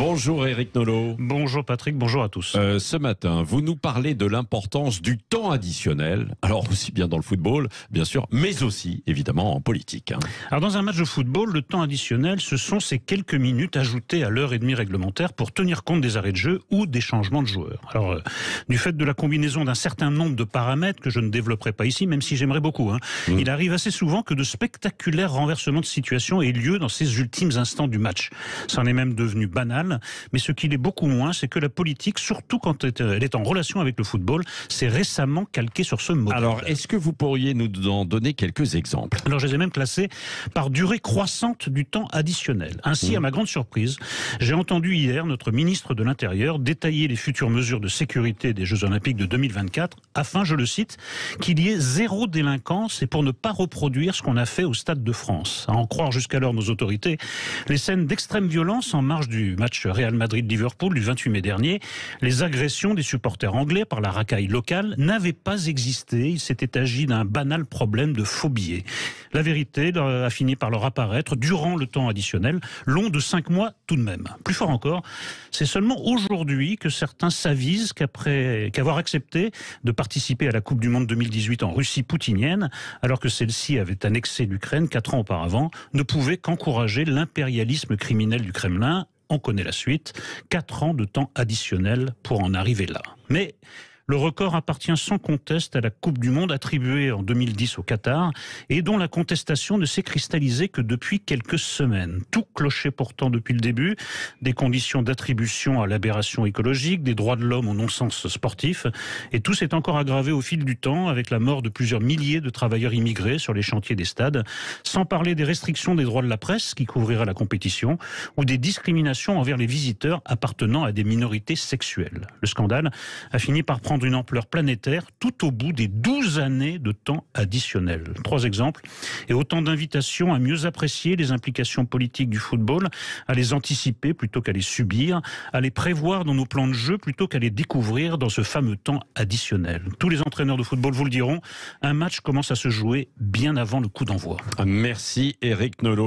Bonjour Éric Nolot. Bonjour Patrick, bonjour à tous. Ce matin, vous nous parlez de l'importance du temps additionnel, alors aussi bien dans le football, bien sûr, mais aussi évidemment en politique. Alors dans un match de football, le temps additionnel, ce sont ces quelques minutes ajoutées à l'heure et demie réglementaire pour tenir compte des arrêts de jeu ou des changements de joueurs. Alors, du fait de la combinaison d'un certain nombre de paramètres que je ne développerai pas ici, même si j'aimerais beaucoup, il arrive assez souvent que de spectaculaires renversements de situation aient lieu dans ces ultimes instants du match. Ça en est même devenu banal, mais ce qu'il est beaucoup moins, c'est que la politique, surtout quand elle est en relation avec le football, s'est récemment calquée sur ce modèle. Alors, est-ce que vous pourriez nous en donner quelques exemples? Alors, je les ai même classés par durée croissante du temps additionnel. Ainsi, à ma grande surprise, j'ai entendu hier notre ministre de l'Intérieur détailler les futures mesures de sécurité des Jeux Olympiques de 2024 afin, je le cite, qu'il y ait zéro délinquance et pour ne pas reproduire ce qu'on a fait au Stade de France. À en croire jusqu'alors nos autorités, les scènes d'extrême violence en marge du match Real Madrid-Liverpool du 28 mai dernier, les agressions des supporters anglais par la racaille locale n'avaient pas existé. Il s'était agi d'un banal problème de faux billets. La vérité a fini par leur apparaître durant le temps additionnel, long de 5 mois tout de même. Plus fort encore, c'est seulement aujourd'hui que certains s'avisent qu'avoir accepté de participer à la Coupe du Monde 2018 en Russie poutinienne, alors que celle-ci avait annexé l'Ukraine 4 ans auparavant, ne pouvait qu'encourager l'impérialisme criminel du Kremlin. On connaît la suite, 4 ans de temps additionnel pour en arriver là. Mais le record appartient sans conteste à la Coupe du Monde attribuée en 2010 au Qatar et dont la contestation ne s'est cristallisée que depuis quelques semaines. Tout clochait pourtant depuis le début, des conditions d'attribution à l'aberration écologique, des droits de l'homme au non-sens sportif, et tout s'est encore aggravé au fil du temps avec la mort de plusieurs milliers de travailleurs immigrés sur les chantiers des stades, sans parler des restrictions des droits de la presse qui couvrira la compétition ou des discriminations envers les visiteurs appartenant à des minorités sexuelles. Le scandale a fini par prendre une ampleur planétaire tout au bout des 12 années de temps additionnel. 3 exemples et autant d'invitations à mieux apprécier les implications politiques du football, à les anticiper plutôt qu'à les subir, à les prévoir dans nos plans de jeu plutôt qu'à les découvrir dans ce fameux temps additionnel. Tous les entraîneurs de football vous le diront, un match commence à se jouer bien avant le coup d'envoi. Merci Éric Nolot.